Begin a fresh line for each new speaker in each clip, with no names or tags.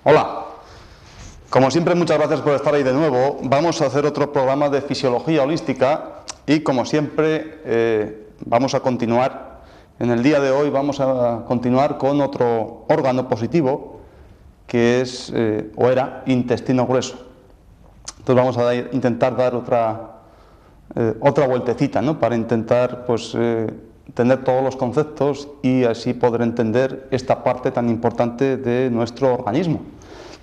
Hola, como siempre muchas gracias por estar ahí de nuevo. Vamos a hacer otro programa de fisiología holística y como siempre vamos a continuar. En el día de hoy vamos a continuar con otro órgano positivo que es o era intestino grueso. Entonces vamos a intentar dar otra vueltecita, ¿no? Para intentar tener todos los conceptos y así poder entender esta parte tan importante de nuestro organismo.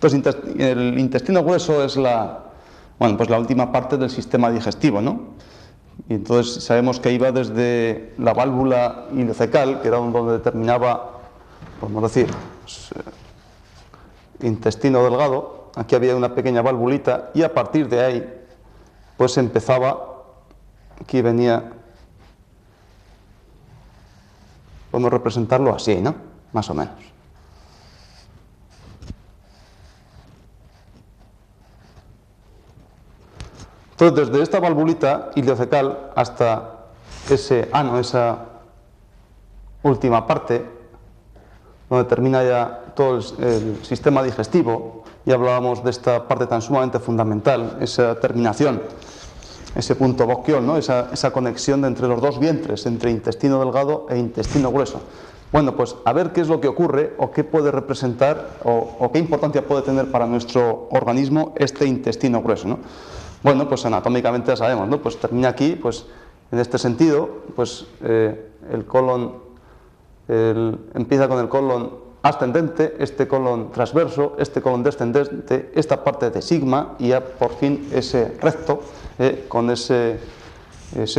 Entonces, el intestino grueso es la última parte del sistema digestivo, ¿no? Y entonces sabemos que iba desde la válvula ileocecal, que era donde terminaba, podemos decir, intestino delgado. Aquí había una pequeña valvulita y a partir de ahí, pues empezaba, aquí venía, podemos representarlo así, ¿no? Más o menos. Entonces, desde esta valvulita ileocecal hasta ese ano, esa última parte, donde termina ya todo el sistema digestivo, y hablábamos de esta parte tan sumamente fundamental, esa terminación, ese punto boquiol, ¿no? esa conexión entre los dos vientres, entre intestino delgado e intestino grueso. Bueno, pues a ver qué es lo que ocurre o qué puede representar o qué importancia puede tener para nuestro organismo este intestino grueso, ¿no? Bueno, pues anatómicamente ya sabemos, ¿no? Pues termina aquí, pues en este sentido, pues el colon empieza con el colon ascendente, este colon transverso, este colon descendente, esta parte de sigma y ya por fin ese recto con ese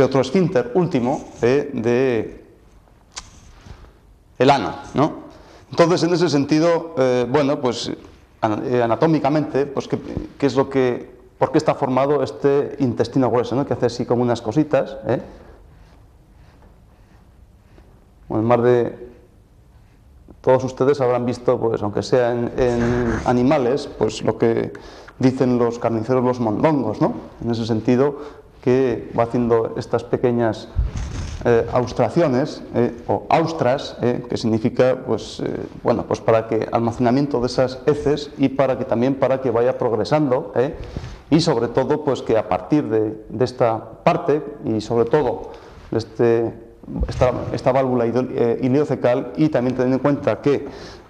otro esfínter último de el ano, ¿no? Entonces, en ese sentido, bueno, pues anatómicamente, pues ¿qué es lo que ¿por qué está formado este intestino grueso, ¿no? Que hace así como unas cositas, Bueno, más de todos ustedes habrán visto, pues aunque sea en animales, pues lo que dicen los carniceros, los mondongos, ¿no? En ese sentido, que va haciendo estas pequeñas austraciones o austras, que significa, pues para que almacenamiento de esas heces y para que vaya progresando, y sobre todo, pues que a partir de esta parte y sobre todo de esta válvula ileocecal, y también teniendo en cuenta que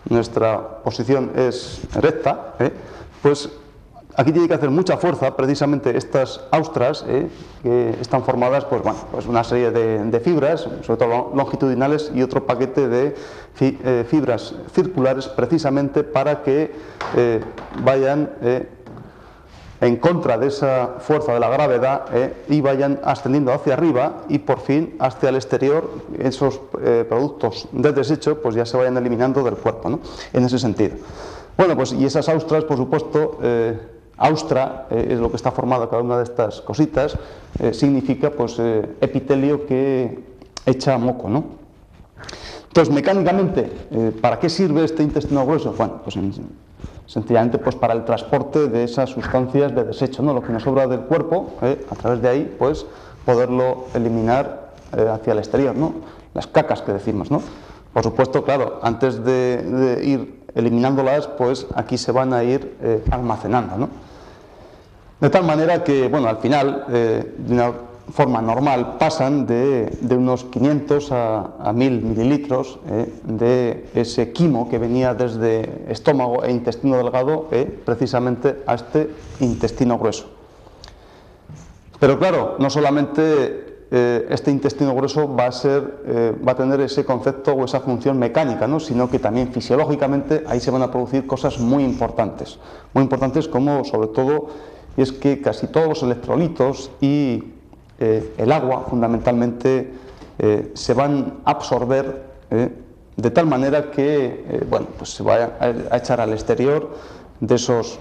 nuestra posición es recta, pues aquí tiene que hacer mucha fuerza precisamente estas austras, que están formadas pues una serie de fibras, sobre todo longitudinales, y otro paquete de fibras circulares precisamente para que vayan en contra de esa fuerza de la gravedad y vayan ascendiendo hacia arriba y por fin hacia el exterior. Esos productos de desecho pues ya se vayan eliminando del cuerpo, ¿no? En ese sentido. Bueno, pues y esas austras, por supuesto, austra es lo que está formado cada una de estas cositas, significa pues epitelio que echa moco, ¿no? Entonces, mecánicamente, ¿para qué sirve este intestino grueso? Bueno, pues sencillamente pues para el transporte de esas sustancias de desecho, ¿no? Lo que nos sobra del cuerpo, a través de ahí, pues poderlo eliminar hacia el exterior, ¿no? Las cacas que decimos, ¿no? Por supuesto, claro, antes de ir eliminándolas, pues aquí se van a ir almacenando, ¿no? De tal manera que, bueno, al final, de una forma normal, pasan de unos 500 a 1000 mililitros de ese quimo que venía desde estómago e intestino delgado precisamente a este intestino grueso. Pero claro, no solamente este intestino grueso va a tener ese concepto o esa función mecánica, ¿no? Sino que también fisiológicamente ahí se van a producir cosas muy importantes como sobre todo, y es que casi todos los electrolitos y el agua fundamentalmente se van a absorber de tal manera que pues se va a echar al exterior de esos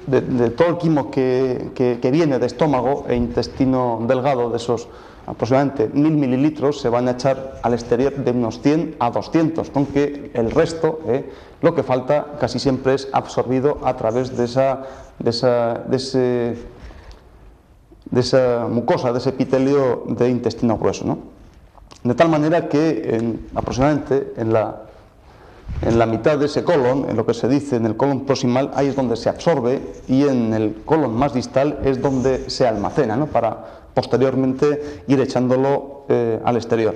de todo el quimo que viene de estómago e intestino delgado, de esos aproximadamente 1000 mililitros, se van a echar al exterior de unos 100 a 200, aunque el resto, lo que falta casi siempre es absorbido a través de esa mucosa, de ese epitelio de intestino grueso, ¿no? De tal manera que aproximadamente en la en la mitad de ese colon, en lo que se dice en el colon proximal, ahí es donde se absorbe, y en el colon más distal es donde se almacena, ¿no?, para posteriormente ir echándolo al exterior.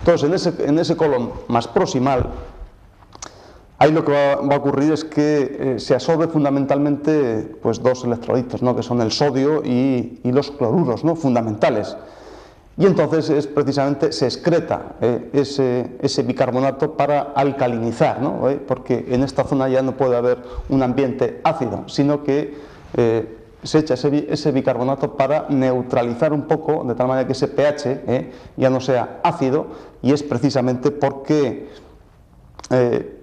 Entonces, en ese colon más proximal, ahí lo que va a ocurrir es que se absorbe fundamentalmente pues, dos electrolitos, ¿no?, que son el sodio y los cloruros, ¿no?, fundamentales. Y entonces precisamente se excreta ese bicarbonato para alcalinizar, ¿no?, porque en esta zona ya no puede haber un ambiente ácido, sino que se echa ese bicarbonato para neutralizar un poco, de tal manera que ese pH ya no sea ácido, y es precisamente porque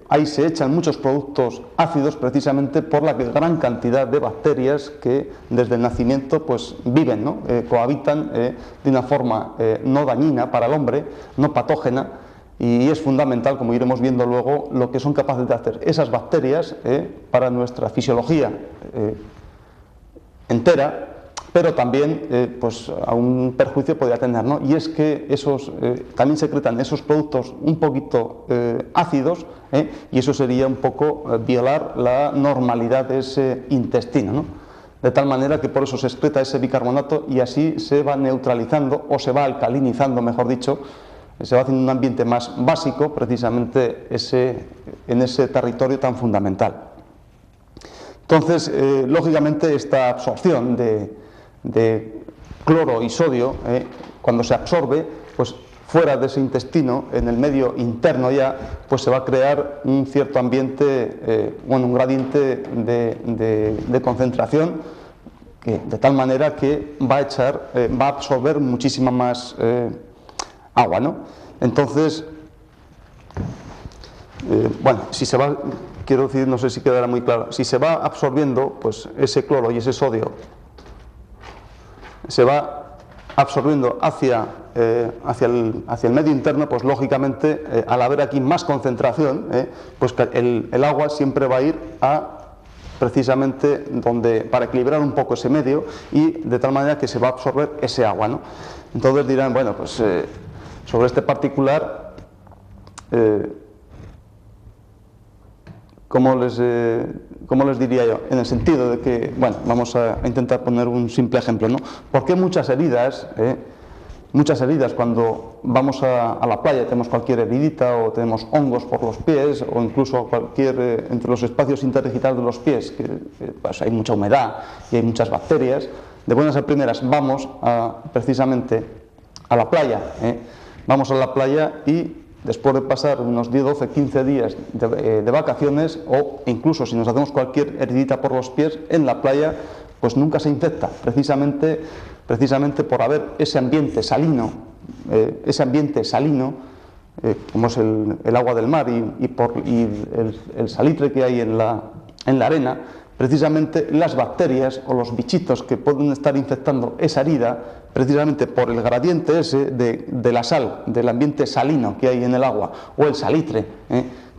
ahí se echan muchos productos ácidos precisamente por la gran cantidad de bacterias que desde el nacimiento pues viven, ¿no?, cohabitan de una forma no dañina para el hombre, no patógena, y es fundamental, como iremos viendo luego, lo que son capaces de hacer esas bacterias para nuestra fisiología entera, pero también pues a un perjuicio podría tener, ¿no? Y es que también secretan esos productos un poquito ácidos, y eso sería un poco violar la normalidad de ese intestino, ¿no? De tal manera que por eso se excreta ese bicarbonato y así se va neutralizando, o se va alcalinizando, mejor dicho, se va haciendo un ambiente más básico precisamente en ese territorio tan fundamental. Entonces, lógicamente, esta absorción de cloro y sodio, cuando se absorbe, pues fuera de ese intestino, en el medio interno ya, pues se va a crear un cierto ambiente, un gradiente de concentración, de tal manera que va a absorber muchísima más agua, ¿no? Entonces, quiero decir, no sé si quedará muy claro, si se va absorbiendo, pues ese cloro y ese sodio se va absorbiendo hacia el medio interno, pues lógicamente al haber aquí más concentración, pues el agua siempre va a ir precisamente para equilibrar un poco ese medio, y de tal manera que se va a absorber ese agua, ¿no? Entonces dirán, bueno, pues sobre este particular, ¿cómo les diría yo? En el sentido de que, bueno, vamos a intentar poner un simple ejemplo, ¿no? ¿Por qué muchas heridas, cuando vamos a la playa, tenemos cualquier heridita o tenemos hongos por los pies, o incluso entre los espacios interdigitales de los pies, que pues hay mucha humedad y hay muchas bacterias, de buenas a primeras vamos precisamente a la playa, vamos a la playa y después de pasar unos 10, 12, 15 días de vacaciones, o incluso si nos hacemos cualquier heridita por los pies en la playa, pues nunca se infecta, precisamente por haber ese ambiente salino, como es el agua del mar y el salitre que hay en la arena. Precisamente las bacterias o los bichitos que pueden estar infectando esa herida, precisamente por el gradiente ese de la sal, del ambiente salino que hay en el agua, o el salitre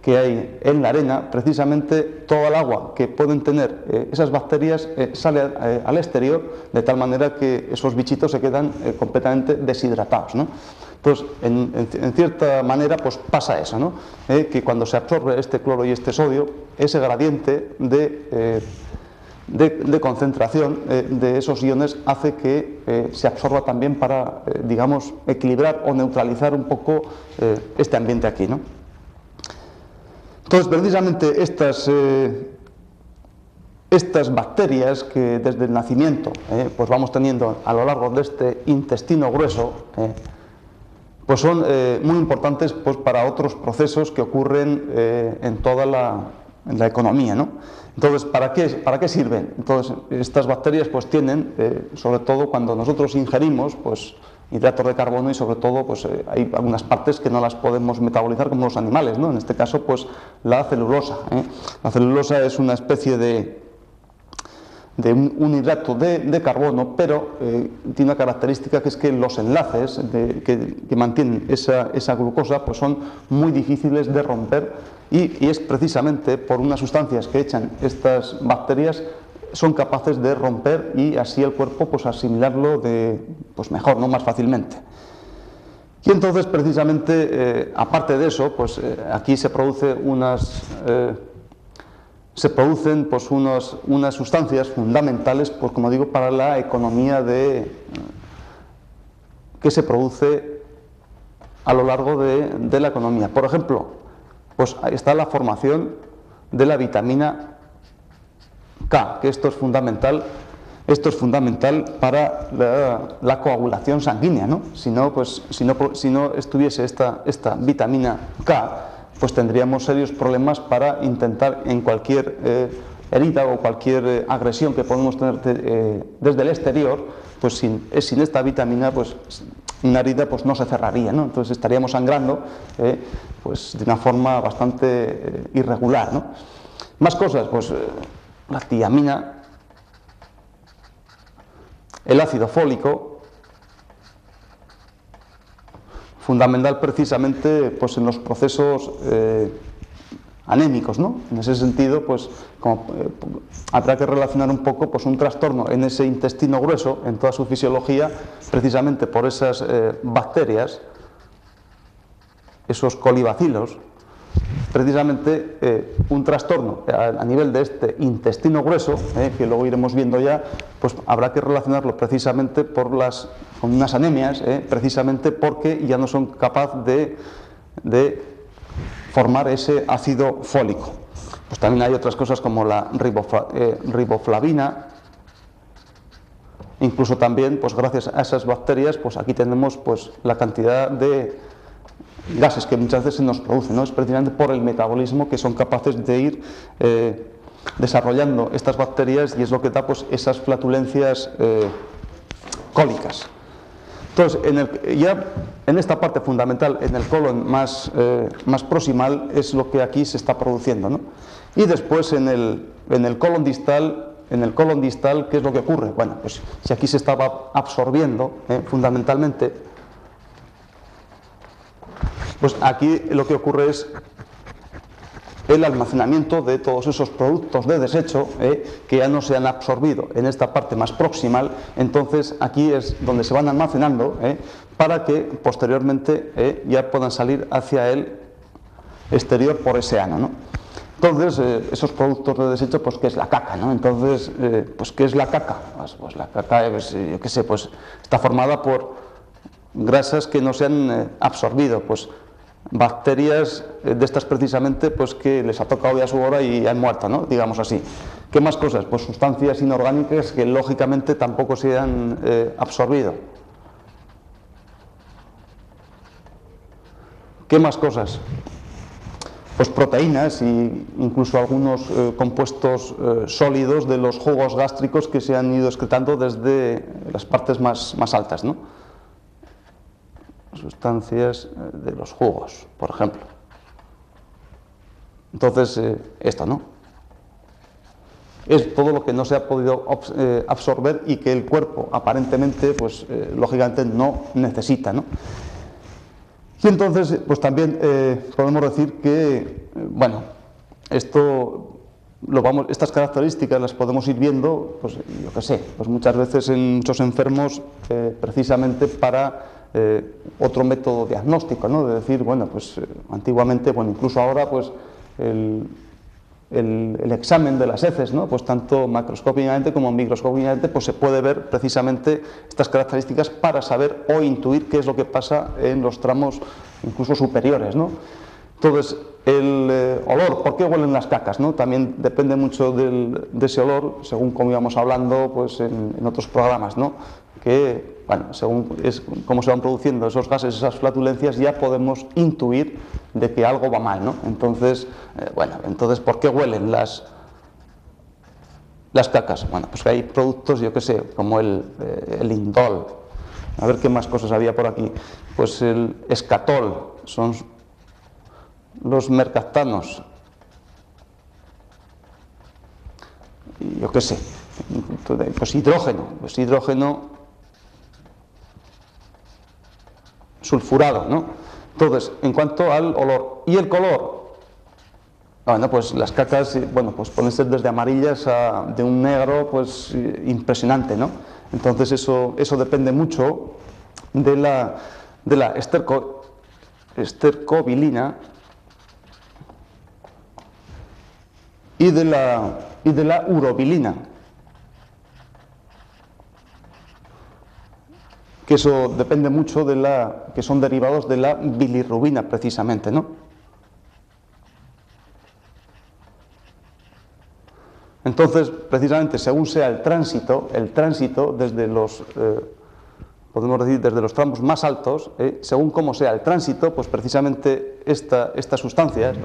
que hay en la arena, precisamente toda el agua que pueden tener esas bacterias sale al exterior, de tal manera que esos bichitos se quedan completamente deshidratados, ¿no? Entonces, en cierta manera, pues pasa eso, ¿no? Que cuando se absorbe este cloro y este sodio, ese gradiente de concentración de esos iones hace que se absorba también para, digamos, equilibrar o neutralizar un poco este ambiente aquí, ¿no? Entonces, precisamente estas bacterias que desde el nacimiento pues vamos teniendo a lo largo de este intestino grueso, pues son muy importantes pues, para otros procesos que ocurren en toda la economía, ¿no? Entonces, ¿para qué sirven? Entonces, estas bacterias pues tienen, sobre todo cuando nosotros ingerimos, pues hidratos de carbono, y sobre todo pues hay algunas partes que no las podemos metabolizar como los animales, ¿no? En este caso pues la celulosa, La celulosa es una especie de un hidrato de carbono, pero tiene una característica, que es que los enlaces que mantienen esa glucosa pues son muy difíciles de romper, y es precisamente por unas sustancias que echan estas bacterias son capaces de romper, y así el cuerpo pues asimilarlo pues mejor, no más fácilmente. Y entonces, precisamente, aparte de eso, pues aquí se producen pues, unas sustancias fundamentales, pues como digo, para la economía que se produce a lo largo de la economía. Por ejemplo, pues ahí está la formación de la vitamina K, que esto es fundamental para la coagulación sanguínea, ¿no? Si no estuviese esta vitamina K, pues tendríamos serios problemas para intentar en cualquier herida o cualquier agresión que podemos tener desde el exterior, pues sin esta vitamina, pues una herida pues no se cerraría, ¿no? Entonces estaríamos sangrando pues de una forma bastante irregular, ¿no? Más cosas, pues la tiamina, el ácido fólico, fundamental precisamente pues en los procesos anémicos, ¿no? En ese sentido, pues habrá que relacionar un poco pues un trastorno en ese intestino grueso, en toda su fisiología, precisamente por esas bacterias, esos colibacilos. Precisamente un trastorno a nivel de este intestino grueso, que luego iremos viendo ya, pues habrá que relacionarlo precisamente con unas anemias, precisamente porque ya no son capaces de formar ese ácido fólico. Pues también hay otras cosas como la riboflavina, incluso también, pues gracias a esas bacterias, pues aquí tenemos pues la cantidad de gases que muchas veces se nos producen, ¿no? Es precisamente por el metabolismo que son capaces de ir desarrollando estas bacterias, y es lo que da pues esas flatulencias cólicas. Entonces, ya en esta parte fundamental, en el colon más proximal, es lo que aquí se está produciendo, ¿no? Y después en el colon distal, ¿qué es lo que ocurre? Bueno, pues si aquí se estaba absorbiendo fundamentalmente, pues aquí lo que ocurre es el almacenamiento de todos esos productos de desecho que ya no se han absorbido en esta parte más proximal. Entonces aquí es donde se van almacenando para que posteriormente ya puedan salir hacia el exterior por ese ano, ¿no? Entonces, esos productos de desecho, pues ¿qué es la caca, ¿no? Entonces, pues ¿qué es la caca? Pues la caca, yo qué sé, pues está formada por grasas que no se han absorbido, pues bacterias de estas precisamente, pues que les ha tocado ya su hora y han muerto, ¿no? Digamos así. ¿Qué más cosas? Pues sustancias inorgánicas que lógicamente tampoco se han absorbido. ¿Qué más cosas? Pues proteínas e incluso algunos compuestos sólidos de los jugos gástricos que se han ido excretando desde las partes más altas, ¿no? Sustancias de los jugos, por ejemplo. Entonces, esto, ¿no? Es todo lo que no se ha podido absorber y que el cuerpo aparentemente, pues lógicamente no necesita, ¿no? Y entonces, pues también podemos decir que, bueno, estas características las podemos ir viendo, pues yo qué sé, pues muchas veces en muchos enfermos precisamente para otro método diagnóstico, ¿no? De decir, bueno, pues antiguamente, bueno, incluso ahora, pues el examen de las heces, ¿no? Pues tanto macroscópicamente como microscópicamente, pues se puede ver precisamente estas características para saber o intuir qué es lo que pasa en los tramos incluso superiores, ¿no? Entonces, el olor, ¿por qué huelen las cacas, ¿no? También depende mucho de ese olor, según como íbamos hablando pues en otros programas, ¿no? Que, bueno, según cómo se van produciendo esos gases, esas flatulencias, ya podemos intuir de que algo va mal, ¿no? Entonces, bueno, entonces, ¿por qué huelen las cacas? Bueno, pues que hay productos, yo qué sé, como el indol. A ver qué más cosas había por aquí. Pues el escatol, son los mercaptanos, yo qué sé, pues hidrógeno sulfurado, ¿no? Entonces, en cuanto al olor y el color, bueno, pues las cacas, bueno, pues pueden ser desde amarillas de un negro, pues impresionante, ¿no? Entonces eso depende mucho de de la estercobilina y de la urobilina, que eso depende mucho que son derivados de la bilirrubina precisamente, ¿no? Entonces, precisamente, según sea el tránsito desde podemos decir, desde los tramos más altos, según cómo sea el tránsito, pues precisamente estas sustancias,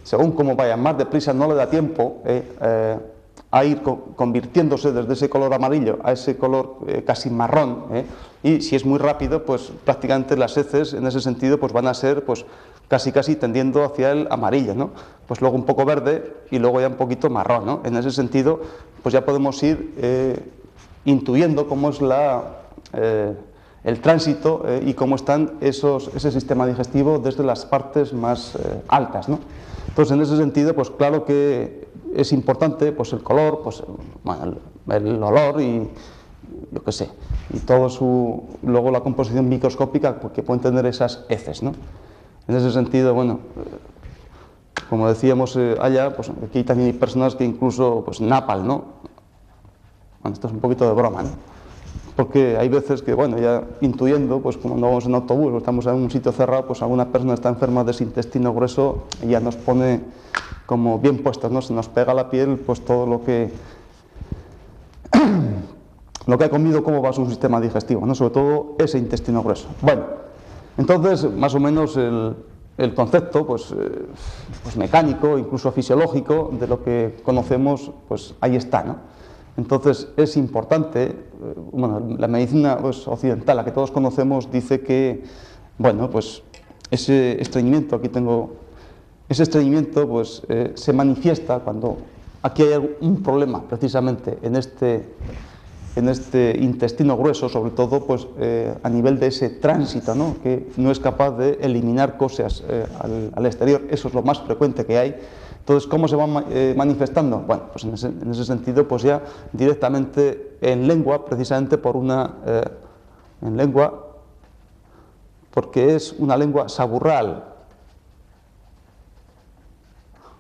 según cómo vayan más deprisa, no le da tiempo a ir convirtiéndose desde ese color amarillo a ese color casi marrón, y si es muy rápido, pues prácticamente las heces en ese sentido pues van a ser pues casi tendiendo hacia el amarillo, ¿no? Pues luego un poco verde y luego ya un poquito marrón, ¿no? En ese sentido pues ya podemos ir intuyendo cómo es el tránsito y cómo están ese sistema digestivo desde las partes más altas, ¿no? Entonces, en ese sentido, pues claro que es importante pues el color, pues bueno, el olor y yo qué sé, y luego la composición microscópica que pueden tener esas heces, ¿no? En ese sentido, bueno, como decíamos allá, pues aquí también hay personas que incluso pues napal, ¿no? Bueno, esto es un poquito de broma, ¿no? Porque hay veces que, bueno, ya intuyendo, pues como no vamos en autobús o estamos en un sitio cerrado, pues alguna persona está enferma de ese intestino grueso y ya nos pone como bien puestos, ¿no? Se nos pega a la piel pues todo lo que ha comido, cómo va su sistema digestivo, ¿no? Sobre todo ese intestino grueso. Bueno, entonces, más o menos el concepto pues mecánico, incluso fisiológico, de lo que conocemos, pues ahí está, ¿no? Entonces es importante, bueno, la medicina pues, occidental, la que todos conocemos, dice que, bueno, pues ese estreñimiento, aquí tengo, ese estreñimiento pues se manifiesta cuando aquí hay un problema precisamente en este intestino grueso, sobre todo pues a nivel de ese tránsito, ¿no? Que no es capaz de eliminar cosas al exterior, eso es lo más frecuente que hay. Entonces, ¿cómo se va manifestando? Bueno, pues en ese sentido, pues ya directamente en lengua, precisamente en lengua, porque es una lengua saburral,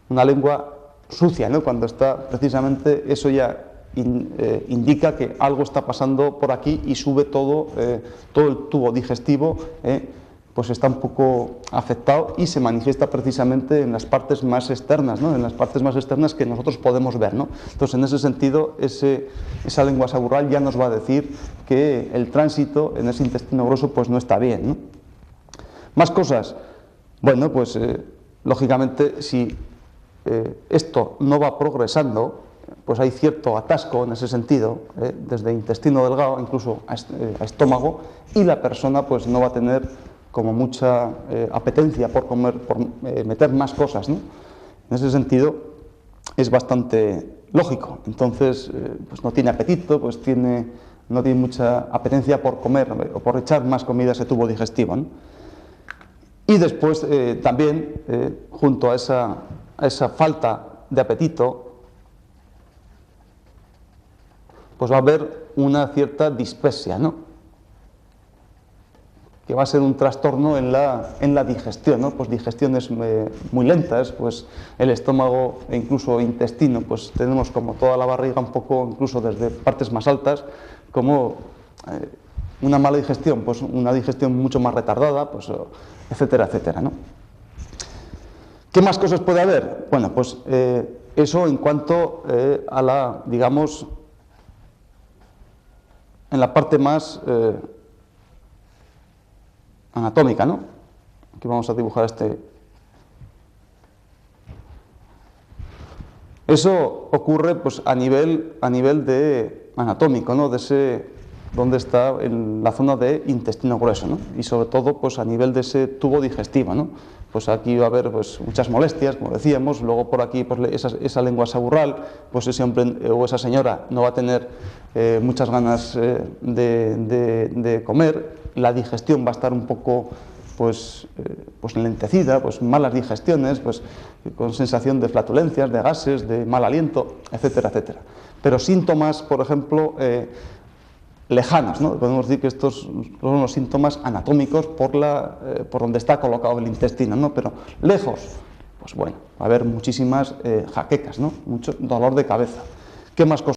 una lengua sucia, ¿no? Cuando está precisamente, eso ya indica que algo está pasando por aquí y sube todo el tubo digestivo, pues está un poco afectado y se manifiesta precisamente en las partes más externas, ¿no? En las partes más externas que nosotros podemos ver, ¿no? Entonces, en ese sentido, esa lengua saburral ya nos va a decir que el tránsito en ese intestino grueso pues no está bien, ¿no? Más cosas. Bueno, pues lógicamente si esto no va progresando, pues hay cierto atasco en ese sentido, desde intestino delgado incluso a estómago, y la persona pues no va a tener como mucha apetencia por comer, por meter más cosas, ¿no? En ese sentido es bastante lógico. Entonces pues no tiene apetito, pues no tiene mucha apetencia por comer o por echar más comida a ese tubo digestivo, ¿no? Y después también junto a esa falta de apetito pues va a haber una cierta dispepsia, ¿no? Que va a ser un trastorno en la digestión, ¿no? Pues digestiones muy lentas, pues el estómago e incluso intestino, pues tenemos como toda la barriga un poco, incluso desde partes más altas, como una mala digestión, pues una digestión mucho más retardada, pues etcétera, etcétera, ¿no? ¿Qué más cosas puede haber? Bueno, pues eso en cuanto a la, digamos, en la parte más anatómica, ¿no? Aquí vamos a dibujar Eso ocurre pues a nivel de anatómico, ¿no? Donde está en la zona de intestino grueso, ¿no? Y sobre todo pues a nivel de ese tubo digestivo, ¿no? Pues aquí va a haber pues muchas molestias, como decíamos, luego por aquí pues esa lengua saburral, pues ese hombre o esa señora no va a tener muchas ganas de comer, la digestión va a estar un poco pues enlentecida, pues malas digestiones, pues con sensación de flatulencias, de gases, de mal aliento, etcétera, etcétera. Pero síntomas, por ejemplo, lejanas, ¿no? Podemos decir que estos son los síntomas anatómicos por donde está colocado el intestino, ¿no? Pero lejos, pues bueno, va a haber muchísimas jaquecas, ¿no? Mucho dolor de cabeza. ¿Qué más cosas?